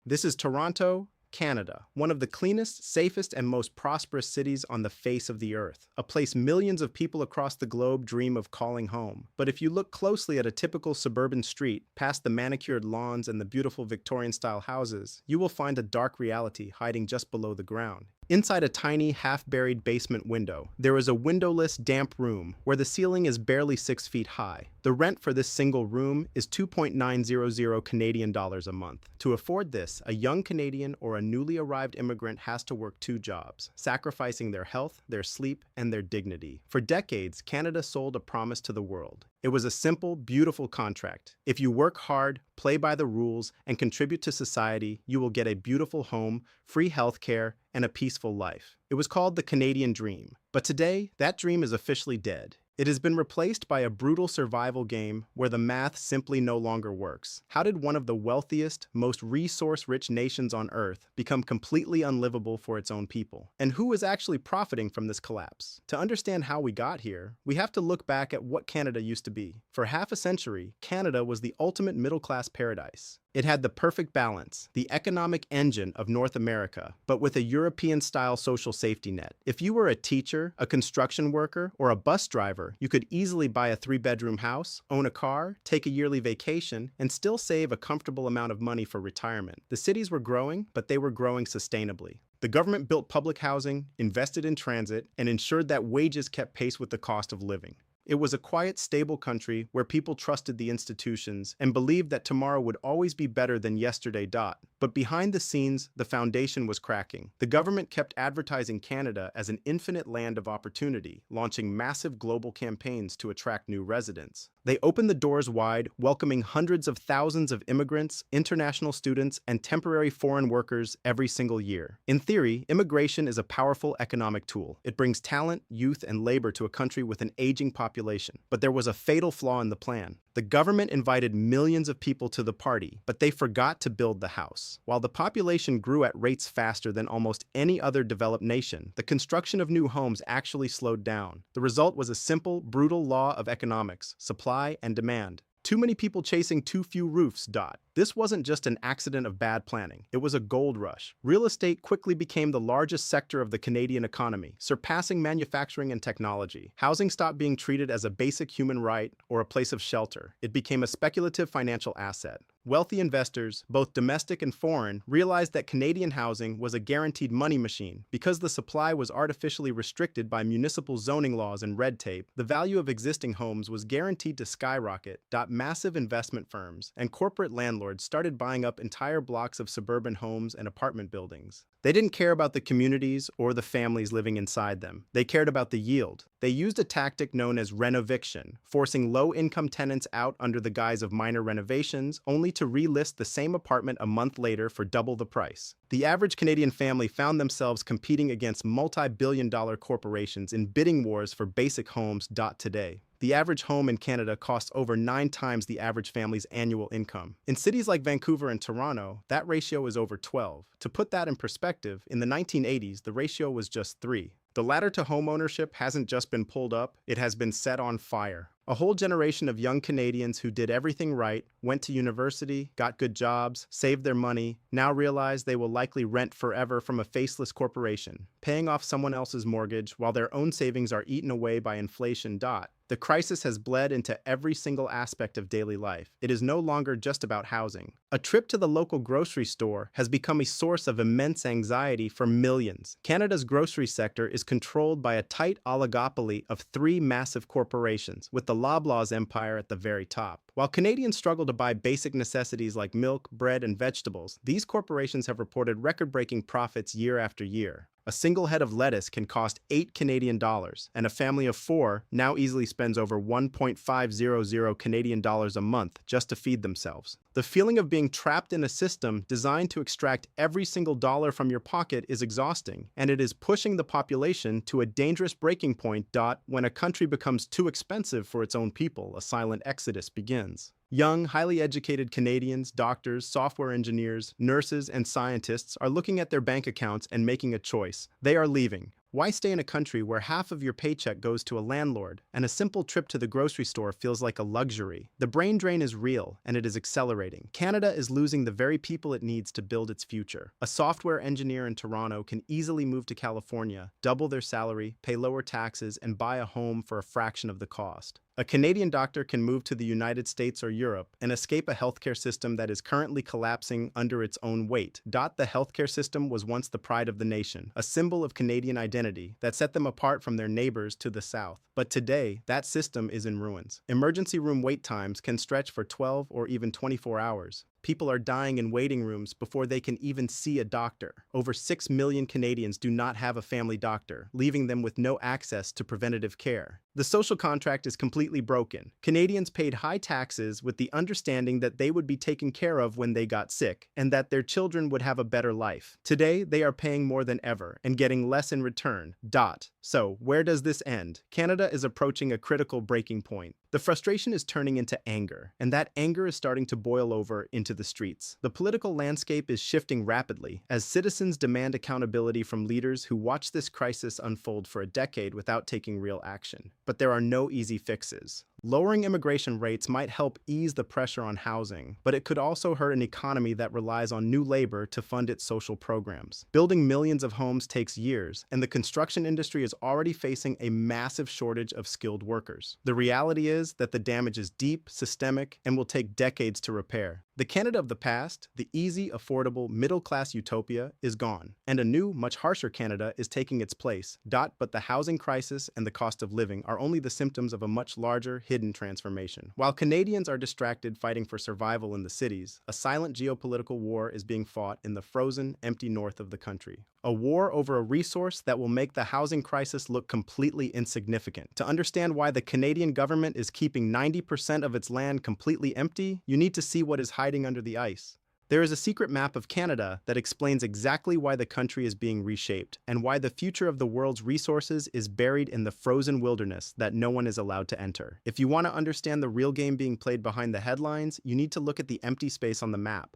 This is Toronto, Canada, one of the cleanest, safest, and most prosperous cities on the face of the earth, a place millions of people across the globe dream of calling home. But if you look closely at a typical suburban street, past the manicured lawns and the beautiful Victorian-style houses, you will find a dark reality hiding just below the ground. Inside a tiny, half-buried basement window, there is a windowless, damp room where the ceiling is barely 6 feet high. The rent for this single room is 2.900 Canadian dollars a month. To afford this, a young Canadian or a newly arrived immigrant has to work 2 jobs, sacrificing their health, their sleep, and their dignity. For decades, Canada sold a promise to the world. It was a simple, beautiful contract. If you work hard, play by the rules, and contribute to society, you will get a beautiful home, free healthcare, and a peaceful life. It was called the Canadian Dream. But today, that dream is officially dead. It has been replaced by a brutal survival game where the math simply no longer works. How did one of the wealthiest, most resource-rich nations on Earth become completely unlivable for its own people? And who is actually profiting from this collapse? To understand how we got here, we have to look back at what Canada used to be. For half a century, Canada was the ultimate middle-class paradise. It had the perfect balance, the economic engine of North America, but with a European-style social safety net. If you were a teacher, a construction worker, or a bus driver, you could easily buy a 3-bedroom house, own a car, take a yearly vacation, and still save a comfortable amount of money for retirement. The cities were growing, but they were growing sustainably. The government built public housing, invested in transit, and ensured that wages kept pace with the cost of living. It was a quiet, stable country where people trusted the institutions and believed that tomorrow would always be better than yesterday. But behind the scenes, the foundation was cracking. The government kept advertising Canada as an infinite land of opportunity, launching massive global campaigns to attract new residents. They opened the doors wide, welcoming hundreds of thousands of immigrants, international students, and temporary foreign workers every single year. In theory, immigration is a powerful economic tool. It brings talent, youth, and labor to a country with an aging population. But there was a fatal flaw in the plan. The government invited millions of people to the party, but they forgot to build the house. While the population grew at rates faster than almost any other developed nation, the construction of new homes actually slowed down. The result was a simple, brutal law of economics: supply and demand. Too many people chasing too few roofs. This wasn't just an accident of bad planning. It was a gold rush. Real estate quickly became the largest sector of the Canadian economy, surpassing manufacturing and technology. Housing stopped being treated as a basic human right or a place of shelter. It became a speculative financial asset. Wealthy investors, both domestic and foreign, realized that Canadian housing was a guaranteed money machine. Because the supply was artificially restricted by municipal zoning laws and red tape, the value of existing homes was guaranteed to skyrocket. Massive investment firms and corporate landlords started buying up entire blocks of suburban homes and apartment buildings. They didn't care about the communities or the families living inside them. They cared about the yield. They used a tactic known as renoviction, forcing low-income tenants out under the guise of minor renovations, only to relist the same apartment a month later for double the price. The average Canadian family found themselves competing against multi-billion-dollar corporations in bidding wars for basic homes. Today, the average home in Canada costs over 9 times the average family's annual income. In cities like Vancouver and Toronto, that ratio is over 12. To put that in perspective, in the 1980s, the ratio was just 3. The ladder to homeownership hasn't just been pulled up, it has been set on fire. A whole generation of young Canadians who did everything right, went to university, got good jobs, saved their money, now realize they will likely rent forever from a faceless corporation, paying off someone else's mortgage while their own savings are eaten away by inflation. The crisis has bled into every single aspect of daily life. It is no longer just about housing. A trip to the local grocery store has become a source of immense anxiety for millions. Canada's grocery sector is controlled by a tight oligopoly of 3 massive corporations, with the Loblaws empire at the very top. While Canadians struggle to buy basic necessities like milk, bread, and vegetables, these corporations have reported record-breaking profits year after year. A single head of lettuce can cost 8 Canadian dollars, and a family of 4 now easily spends over 1.500 Canadian dollars a month just to feed themselves. The feeling of being trapped in a system designed to extract every single dollar from your pocket is exhausting, and it is pushing the population to a dangerous breaking point. When a country becomes too expensive for its own people, a silent exodus begins. Young, highly educated Canadians, doctors, software engineers, nurses, and scientists are looking at their bank accounts and making a choice. They are leaving, Why stay in a country where half of your paycheck goes to a landlord and a simple trip to the grocery store feels like a luxury? The brain drain is real and it is accelerating. Canada is losing the very people it needs to build its future. A software engineer in Toronto can easily move to California, double their salary, pay lower taxes, and buy a home for a fraction of the cost. A Canadian doctor can move to the United States or Europe and escape a healthcare system that is currently collapsing under its own weight. The healthcare system was once the pride of the nation, a symbol of Canadian identity that set them apart from their neighbors to the south. But today, that system is in ruins. Emergency room wait times can stretch for 12 or even 24 hours. People are dying in waiting rooms before they can even see a doctor. Over 6 million Canadians do not have a family doctor, leaving them with no access to preventative care. The social contract is completely broken. Canadians paid high taxes with the understanding that they would be taken care of when they got sick, and that their children would have a better life. Today, they are paying more than ever and getting less in return. So, where does this end? Canada is approaching a critical breaking point. The frustration is turning into anger, and that anger is starting to boil over into the streets. The political landscape is shifting rapidly as citizens demand accountability from leaders who watched this crisis unfold for a decade without taking real action. But there are no easy fixes. Lowering immigration rates might help ease the pressure on housing, but it could also hurt an economy that relies on new labor to fund its social programs. Building millions of homes takes years, and the construction industry is already facing a massive shortage of skilled workers. The reality is that the damage is deep, systemic, and will take decades to repair. The Canada of the past, the easy, affordable, middle-class utopia, is gone, and a new, much harsher Canada is taking its place. But the housing crisis and the cost of living are only the symptoms of a much larger, hidden transformation. While Canadians are distracted fighting for survival in the cities, a silent geopolitical war is being fought in the frozen, empty north of the country. A war over a resource that will make the housing crisis look completely insignificant. To understand why the Canadian government is keeping 90% of its land completely empty, you need to see what is hiding under the ice. There is a secret map of Canada that explains exactly why the country is being reshaped and why the future of the world's resources is buried in the frozen wilderness that no one is allowed to enter. If you want to understand the real game being played behind the headlines, you need to look at the empty space on the map.